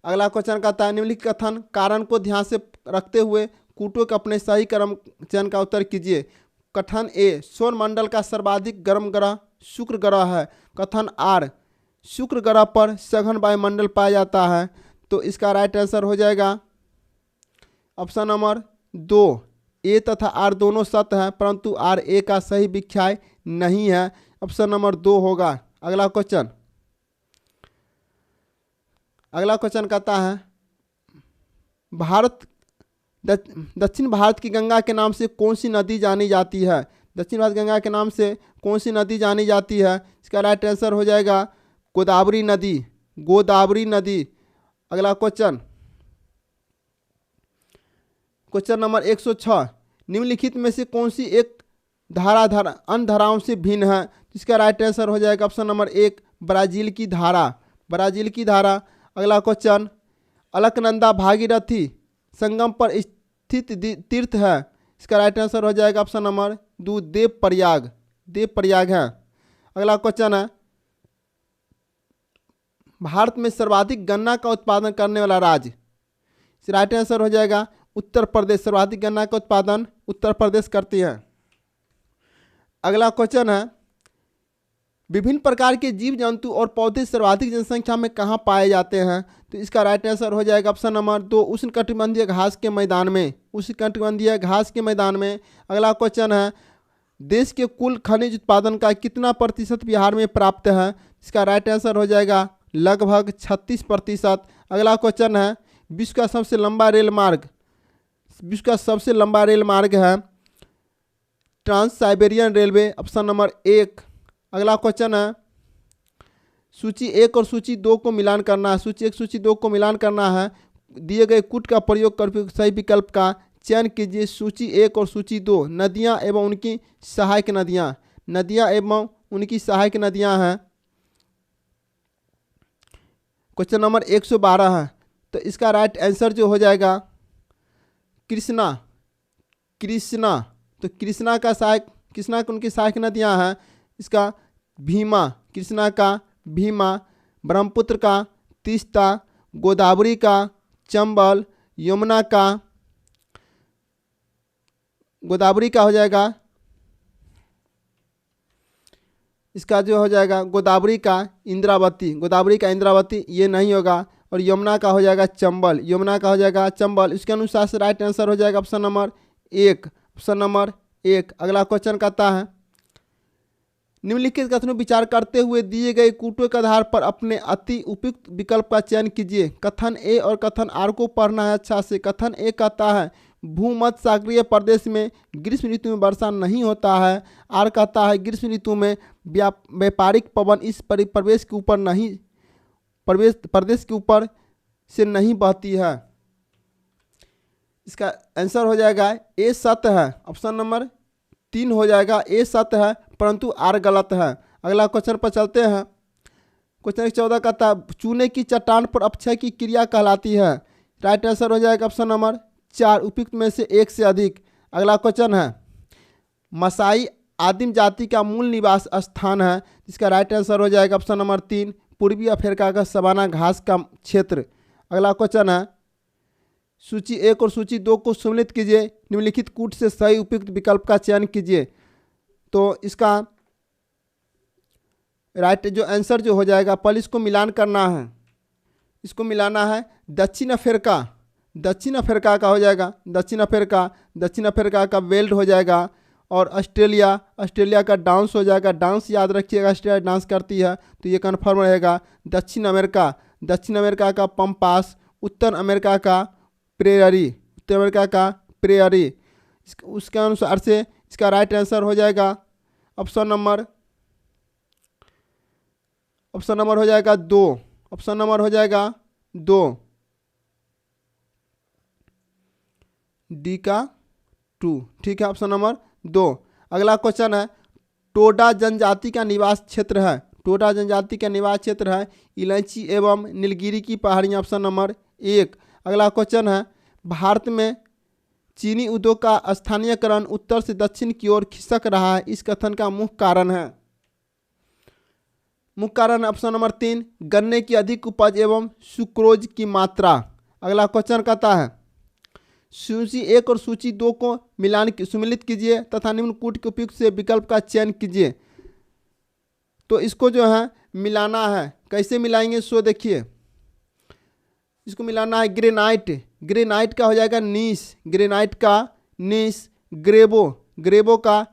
अगला क्वेश्चन कहता है, निम्नलिखित कथन कारण को ध्यान से रखते हुए कूटों के अपने सही क्रम चयन का उत्तर कीजिए। कथन ए, सौर मंडल का सर्वाधिक गर्म ग्रह शुक्र ग्रह है। कथन आर, शुक्र ग्रह पर सघन वायुमंडल पाया जाता है। तो इसका राइट आंसर हो जाएगा ऑप्शन नंबर 2। ए तथा आर दोनों सत्य हैं परंतु आर ए का सही व्याख्या नहीं है। ऑप्शन नंबर 2 होगा। अगला क्वेश्चन कहता है, दक्षिण भारत की गंगा के नाम से कौन सी नदी जानी जाती है? दक्षिण भारत गंगा के नाम से कौन सी नदी जानी जाती है? इसका राइट आंसर हो जाएगा गोदावरी नदी। अगला क्वेश्चन नंबर 106, निम्नलिखित में से कौन सी एक धारा अन्य धाराओं से भिन्न है? जिसका राइट आंसर हो जाएगा ऑप्शन नंबर 1, ब्राजील की धारा। अगला क्वेश्चन, अलकनंदा भागीरथी संगम पर स्थित तीर्थ है। इसका राइट आंसर हो जाएगा ऑप्शन नंबर 2, देव प्रयाग है। अगला क्वेश्चन है, भारत में सर्वाधिक गन्ना का उत्पादन करने वाला राज्य। राइट आंसर हो जाएगा उत्तर प्रदेश। सर्वाधिक गन्ना का उत्पादन उत्तर प्रदेश करती है। अगला क्वेश्चन है, विभिन्न प्रकार के जीव जंतु और पौधे सर्वाधिक जनसंख्या में कहाँ पाए जाते हैं? तो इसका राइट आंसर हो जाएगा ऑप्शन नंबर 2, उष्णकटिबंधीय घास के मैदान में। अगला क्वेश्चन है, देश के कुल खनिज उत्पादन का कितना प्रतिशत बिहार में प्राप्त है? इसका राइट आंसर हो जाएगा लगभग 36%। अगला क्वेश्चन है, विश्व का सबसे लंबा रेल मार्ग है trans Siberian railway. Option number 1। अगला क्वेश्चन है, सूची 1 और सूची 2 को मिलान करना है। दिए गए कूट का प्रयोग कर सही विकल्प का चयन कीजिए। सूची 1 और सूची 2 नदियाँ एवं उनकी सहायक नदियाँ। नदियाँ एवं उनकी सहायक नदियाँ हैं। क्वेश्चन नंबर 112 है, तो इसका राइट आंसर जो हो जाएगा कृष्णा। कृष्णा, तो कृष्णा का सहायक, कृष्णा की उनकी सहायक नदियाँ हैं इसका भीमा, कृष्णा का भीमा, ब्रह्मपुत्र का तीस्ता, गोदावरी का चंबल, यमुना का, गोदावरी का हो जाएगा इसका जो हो जाएगा गोदावरी का इंद्रावती, गोदावरी का इंद्रावती ये नहीं होगा, और यमुना का हो जाएगा चंबल, यमुना का हो जाएगा चंबल। इसके अनुसार से राइट आंसर हो जाएगा ऑप्शन नंबर 1, ऑप्शन नंबर 1। अगला क्वेश्चन कहता है निम्नलिखित कथनों विचार करते हुए दिए गए कूटों के आधार पर अपने अति उपयुक्त विकल्प का चयन कीजिए। कथन ए और कथन आर को पढ़ना है अच्छा से। कथन ए कहता है भूमध्य सागरीय प्रदेश में ग्रीष्म ऋतु में वर्षा नहीं होता है। आर कहता है ग्रीष्म ऋतु में व्यापारिक पवन इस प्रदेश के ऊपर नहीं, प्रदेश के ऊपर से नहीं बहती है। इसका आंसर हो जाएगा ए सत्य है, ऑप्शन नंबर 3 हो जाएगा। ए सत्य है परंतु आर गलत है। अगला क्वेश्चन पर चलते हैं। क्वेश्चन 14 कहता है चूने की चट्टान पर अपक्षय की क्रिया कहलाती है। राइट आंसर हो जाएगा ऑप्शन नंबर 4, उपयुक्त में से एक से अधिक। अगला क्वेश्चन है मसाई आदिम जाति का मूल निवास स्थान है। इसका राइट आंसर हो जाएगा ऑप्शन नंबर 3, पूर्वी अफ्रीका का सवाना घास का क्षेत्र। अगला क्वेश्चन है सूची 1 और सूची 2 को सम्मिलित कीजिए। निम्नलिखित कूट से सही उपयुक्त विकल्प का चयन कीजिए। तो इसका राइट जो आंसर जो हो जाएगा, पहले इसको मिलान करना है, इसको मिलाना है। दक्षिण अफ्रीका, दक्षिण अफ्रीका का हो जाएगा दक्षिण अफ्रीका, दक्षिण अफ्रीका का वेल्ड हो जाएगा। और ऑस्ट्रेलिया, ऑस्ट्रेलिया का डांस हो जाएगा। डांस याद रखिएगा, ऑस्ट्रेलिया डांस करती है तो ये कन्फर्म रहेगा। दक्षिण अमेरिका, दक्षिण अमेरिका का पम्पास, उत्तर अमेरिका का प्रेयरी, उत्तर अमेरिका का प्रेयरी। उसके अनुसार से इसका राइट आंसर हो जाएगा ऑप्शन नंबर हो जाएगा 2, ऑप्शन नंबर हो जाएगा 2, डी का 2, ठीक है, ऑप्शन नंबर 2। अगला क्वेश्चन है टोडा जनजाति का निवास क्षेत्र है। टोडा जनजाति का निवास क्षेत्र है इलायची एवं नीलगिरी की पहाड़ियाँ, ऑप्शन नंबर 1। अगला क्वेश्चन है भारत में चीनी उद्योग का स्थानीयकरण उत्तर से दक्षिण की ओर खिसक रहा है, इस कथन का मुख्य कारण है। मुख्य कारण है ऑप्शन नंबर 3, गन्ने की अधिक उपज एवं सुक्रोज की मात्रा। अगला क्वेश्चन कहता है सूची 1 और सूची 2 को सम्मिलित कीजिए तथा निम्न कूट के उपयुक्त से विकल्प का चयन कीजिए। तो इसको जो है मिलाना है, कैसे मिलाएंगे सो देखिए। इसको मिलाना है ग्रेनाइट, ग्रेनाइट का हो जाएगा नीस, ग्रेनाइट का नीस, ग्रेबो, ग्रेबो का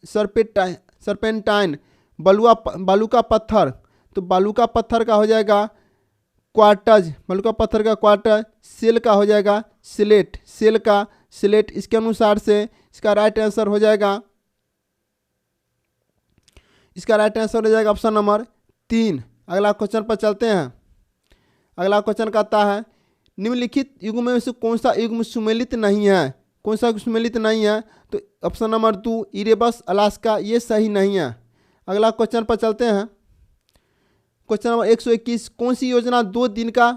सर्पेंटाइन, बालू का पत्थर, तो बालू का पत्थर का हो जाएगा क्वार्टज, बालू का पत्थर का क्वार्टज, सेल का हो जाएगा सिलेट, सेल का सिलेट। इसके अनुसार से इसका राइट आंसर हो जाएगा, इसका राइट आंसर हो जाएगा ऑप्शन नंबर 3। अगला क्वेश्चन पर चलते हैं। अगला क्वेश्चन कहता है निम्नलिखित युग्म में से कौन सा युग्म सुमेलित नहीं है, कौन सा सुमेलित नहीं है। तो ऑप्शन नंबर 2 इरेबस अलास्का ये सही नहीं है। अगला क्वेश्चन पर चलते हैं। क्वेश्चन नंबर 121 कौन सी योजना 2 दिन का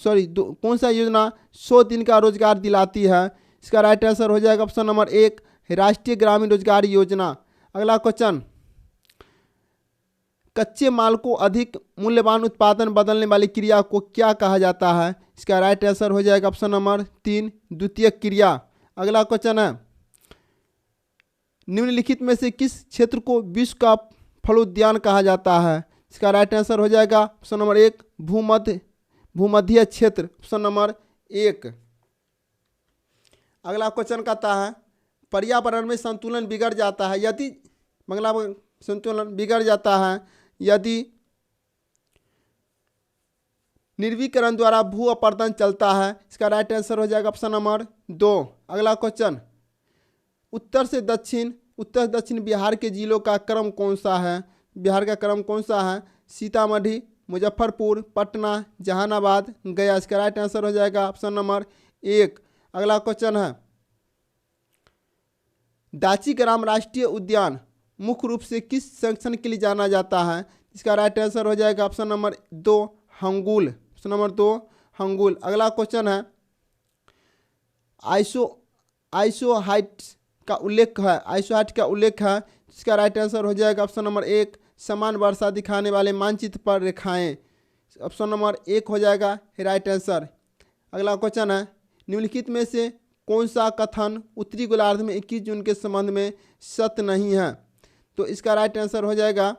कौन सा योजना 100 दिन का रोजगार दिलाती है। इसका राइट आंसर हो जाएगा ऑप्शन नंबर 1 राष्ट्रीय ग्रामीण रोजगार योजना। अगला क्वेश्चन कच्चे माल को अधिक मूल्यवान उत्पादन बदलने वाली क्रिया को क्या कहा जाता है। इसका राइट आंसर हो जाएगा ऑप्शन नंबर 3 द्वितीयक क्रिया। अगला क्वेश्चन है निम्नलिखित में से किस क्षेत्र को विश्व का फलोद्यान कहा जाता है। इसका राइट आंसर हो जाएगा ऑप्शन नंबर 1 भूमध्य क्षेत्र, ऑप्शन नंबर 1। अगला क्वेश्चन कहता है पर्यावरण में संतुलन बिगड़ जाता है यदि संतुलन बिगड़ जाता है यदि निर्विकरण द्वारा भू अपर्दन चलता है। इसका राइट आंसर हो जाएगा ऑप्शन नंबर 2। अगला क्वेश्चन उत्तर दक्षिण बिहार के जिलों का क्रम कौन सा है। बिहार का क्रम कौन सा है। सीतामढ़ी, मुजफ्फरपुर, पटना, जहानाबाद, गया। इसका राइट आंसर हो जाएगा ऑप्शन नंबर 1। अगला क्वेश्चन है दाचीग्राम राष्ट्रीय उद्यान मुख्य रूप से किस संरक्षण के लिए जाना जाता है? इसका राइट आंसर हो जाएगा option number 2 hangul. Option number 2 hangul. अगला क्वेश्चन है आइसोहाइट का उल्लेख है, आइसोहाइट का उल्लेख है। इसका राइट आंसर हो जाएगा ऑप्शन नंबर 1 समान वर्षा दिखाने वाले मानचित्र पर रेखाएं। ऑप्शन नंबर 1 हो जाएगा राइट आंसर। अगला क्वेश्चन है निम्नलिखित में से कौन सा कथन उत्तरी गोलार्ध में 21 जून के संबंध में सत्य नहीं है? तो इसका राइट आंसर हो जाएगा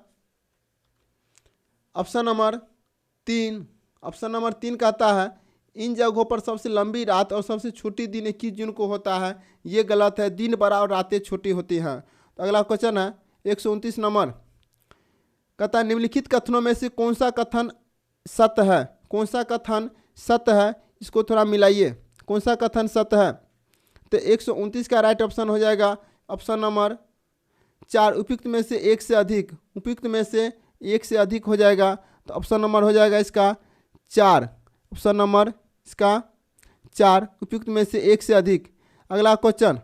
ऑप्शन नंबर 3। ऑप्शन नंबर 3 कहता है इन जगहों पर सबसे लंबी रात और सबसे छोटी दिन 21 जून को होता है। ये गलत है, दिन बड़ा और रातें छोटी होती हैं। तो अगला क्वेश्चन है 129 नंबर कहता है निम्नलिखित कथनों में से कौन सा कथन सत्य है? कौन सा कथन सत्य है? इसको थोड़ा मिलाइए, कौन सा कथन सत्य है? तो 129 का राइट ऑप्शन हो जाएगा ऑप्शन नंबर 4 उपयुक्त में से एक से अधिक। उपयुक्त में से एक से अधिक हो जाएगा, तो ऑप्शन नंबर हो जाएगा इसका 4। ऑप्शन नंबर इसका 4 उपयुक्त में से एक से अधिक। अगला क्वेश्चन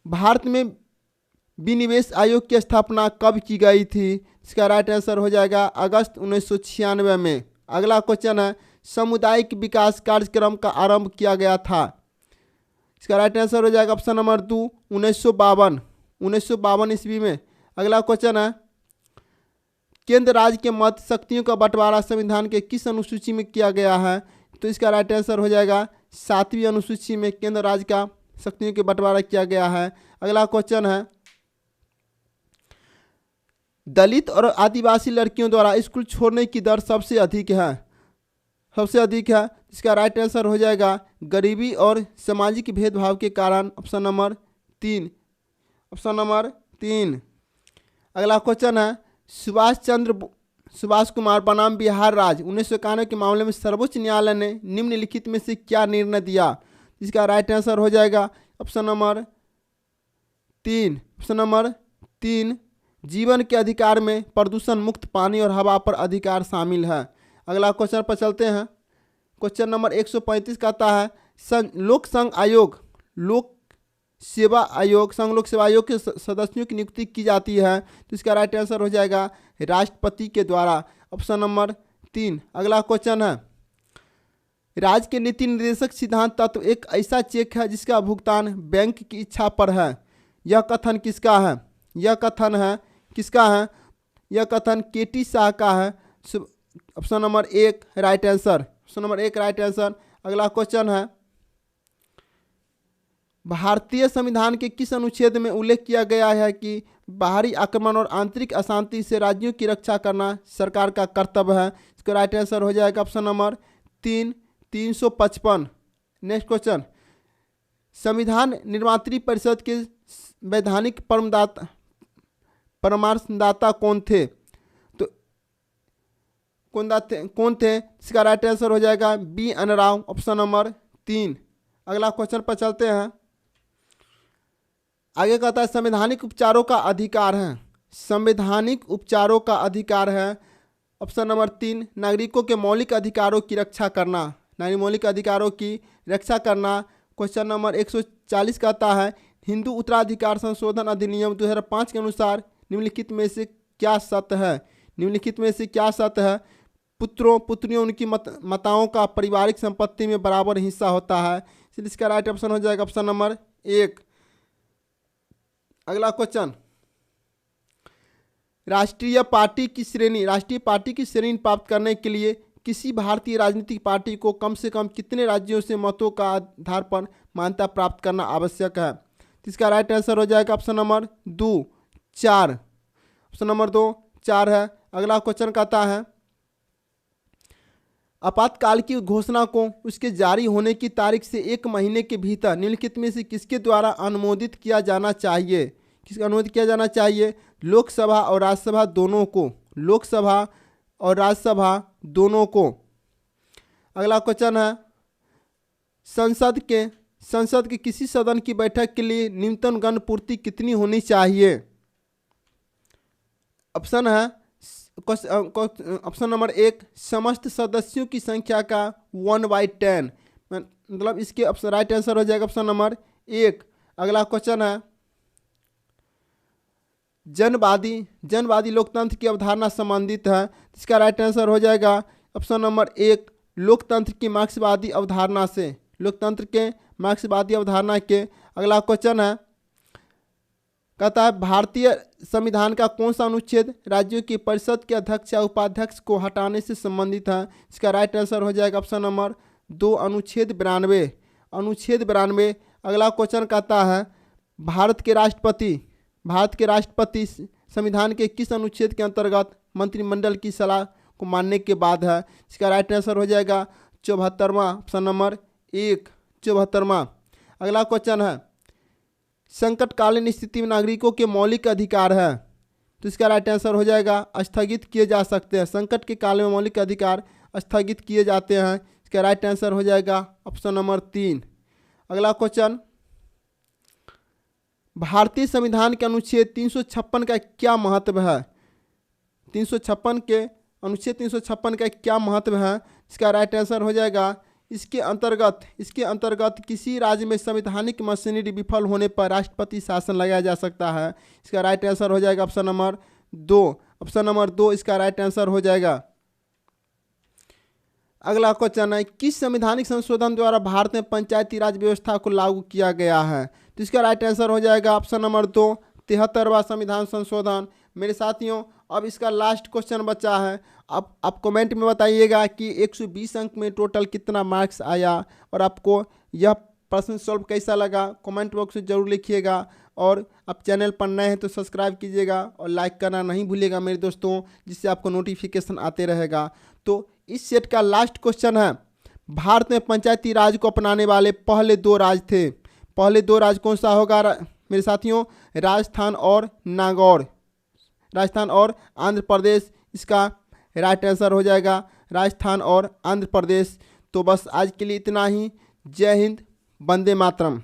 भारत में विनिवेश आयोग की स्थापना कब की गई थी? इसका राइट आंसर हो जाएगा अगस्त 1996 में। अगला क्वेश्चन है सामुदायिक विकास कार्यक्रम का आरंभ किया गया था। इसका राइट आंसर हो जाएगा ऑप्शन नंबर 2 1952 ईस्वी में। अगला क्वेश्चन है केंद्र राज्य के मध्य शक्तियों का बंटवारा संविधान के किस अनुसूची में किया गया है? तो इसका राइट आंसर हो जाएगा 7वीं अनुसूची में केंद्र राज्य का शक्तियों के बंटवारा किया गया है। अगला क्वेश्चन है दलित और आदिवासी लड़कियों द्वारा स्कूल छोड़ने की दर सबसे अधिक है। सबसे अधिक है, इसका राइट आंसर हो जाएगा गरीबी और सामाजिक भेदभाव के कारण। Option number 3। Option number 3। अगला क्वेश्चन है सुभाष कुमार बनाम बिहार राज्य 1991 के मामले में सर्वोच्च न्यायालय ने निम्नलिखित में से क्या निर्णय दिया? इसका राइट आंसर हो जाएगा ऑप्शन नंबर 3। ऑप्शन नंबर 3 जीवन के अधिकार में प्रदूषण मुक्त पानी और हवा पर अधिकार शामिल है। अगला क्वेश्चन पर चलते हैं। क्वेश्चन नंबर 135 कहता है लोक संघ आयोग लोक सेवा आयोग संघ लोक सेवा आयोग के सदस्यों की नियुक्ति की जाती है। तो इसका राइट आंसर हो जाएगा राष्ट्रपति के द्वारा। Option number 3। अगला क्वेश्चन है राज्य के नीति निर्देशक सिद्धांत तत्व एक ऐसा चेक है जिसका भुगतान बैंक की इच्छा पर है। यह कथन किसका है? यह कथन है किसका है? यह कथन केटी शाह का है। Option number 1 right answer. Option number 1 right answer. अगला क्वेश्चन है भारतीय संविधान के किस अनुच्छेद में उल्लेख किया गया है कि बाहरी आक्रमण और आंतरिक अशांति से राज्यों की रक्षा करना सरकार का कर्तव्य है? इसका राइट आंसर हो जाएगा ऑप्शन नंबर 3 355। नेक्स्ट क्वेश्चन संविधान निर्मात्री परिषद के वैधानिक परामर्शदाता कौन थे? तो कौन थे? इसका राइट आंसर हो जाएगा B N Rao. Option number 3। अगला क्वेश्चन पर चलते हैं। आगे कहता है संवैधानिक उपचारों का अधिकार है। संवैधानिक उपचारों का अधिकार है। ऑप्शन नंबर 3 नागरिकों के मौलिक अधिकारों की रक्षा करना। मौलिक अधिकारों की रक्षा करना। क्वेश्चन नंबर 140 कहता है हिंदू उत्तराधिकार संशोधन अधिनियम 2005 के अनुसार निम्नलिखित में से क्या सत्य है? निम्नलिखित में से क्या सत्य है? पुत्रों पुत्रियों उनकी माताओं का पारिवारिक संपत्ति में बराबर हिस्सा होता है। इसलिए इसका राइट ऑप्शन हो जाएगा ऑप्शन नंबर 1। अगला क्वेश्चन राष्ट्रीय पार्टी की श्रेणी प्राप्त करने के लिए किसी भारतीय राजनीतिक पार्टी को कम से कम कितने राज्यों से मतों का आधार पर मान्यता प्राप्त करना आवश्यक है? इसका राइट आंसर हो जाएगा ऑप्शन नंबर 2 4। ऑप्शन नंबर 2 4 है। अगला क्वेश्चन कहता है आपातकाल की घोषणा को उसके जारी होने की तारीख से 1 महीने के भीतर निम्नलिखित में से किसके द्वारा अनुमोदित किया जाना चाहिए? किसका अनुमोदित किया जाना चाहिए? लोकसभा और राज्यसभा दोनों को। लोकसभा और राज्यसभा दोनों को। अगला क्वेश्चन है संसद के किसी सदन की बैठक के लिए न्यूनतम गण पूर्ति कितनी होनी चाहिए? ऑप्शन है ऑप्शन नंबर 1 समस्त सदस्यों की संख्या का 1/10 मतलब इसके राइट आंसर हो जाएगा ऑप्शन नंबर 1। अगला क्वेश्चन है जनवादी लोकतंत्र की अवधारणा संबंधित है। इसका राइट आंसर हो जाएगा ऑप्शन नंबर 1, लोकतंत्र की मार्क्सवादी अवधारणा से, लोकतंत्र के मार्क्सवादी अवधारणा के। अगला क्वेश्चन है, कहता है भारतीय संविधान का कौन सा अनुच्छेद राज्यों की परिषद के अध्यक्ष या उपाध्यक्ष को हटाने से संबंधित है। इसका राइट आंसर हो जाएगा ऑप्शन नंबर 2, अनुच्छेद 92, अनुच्छेद 92। अगला क्वेश्चन कहता है भारत के राष्ट्रपति संविधान के किस अनुच्छेद के अंतर्गत मंत्रिमंडल की सलाह को मानने के बाद है। इसका राइट आंसर हो जाएगा 74वां, ऑप्शन नंबर 1, 74वां। अगला क्वेश्चन है, संकटकालीन स्थिति में नागरिकों के मौलिक अधिकार है, तो इसका राइट आंसर हो जाएगा स्थगित किए जा सकते हैं। संकट के काल में मौलिक अधिकार स्थगित किए जाते हैं। इसका राइट आंसर हो जाएगा ऑप्शन नंबर 3। अगला क्वेश्चन, भारतीय संविधान के अनुच्छेद 356 का क्या महत्व है। 356 के अनुच्छेद 356 का क्या महत्व है। इसका राइट आंसर हो जाएगा, इसके अंतर्गत किसी राज्य में संवैधानिक मशीनरी विफल होने पर राष्ट्रपति शासन लगाया जा सकता है। इसका राइट आंसर हो जाएगा ऑप्शन नंबर 2, ऑप्शन नंबर 2 इसका राइट आंसर हो जाएगा। अगला क्वेश्चन है, किस संवैधानिक संशोधन द्वारा भारत में पंचायती राज व्यवस्था को लागू किया गया है। तो इसका राइट आंसर हो जाएगा ऑप्शन नंबर 2, 73वां संविधान संशोधन। मेरे साथियों, अब इसका लास्ट क्वेश्चन बचा है। अब आप कमेंट में बताइएगा कि 120 अंक में टोटल कितना मार्क्स आया और आपको यह प्रश्न सॉल्व कैसा लगा, कमेंट बॉक्स में जरूर लिखिएगा। और आप चैनल पर नए हैं तो सब्सक्राइब कीजिएगा और लाइक करना नहीं भूलिएगा मेरे दोस्तों, जिससे आपको नोटिफिकेशन आते रहेगा। तो इस सेट का लास्ट क्वेश्चन है, भारत में पंचायती राज को अपनाने वाले पहले 2 राज्य थे। पहले 2 राज्य कौन सा होगा मेरे साथियों, राजस्थान और नागौर, राजस्थान और आंध्र प्रदेश। इसका राइट आंसर हो जाएगा राजस्थान और आंध्र प्रदेश। तो बस आज के लिए इतना ही। जय हिंद, वंदे मातरम।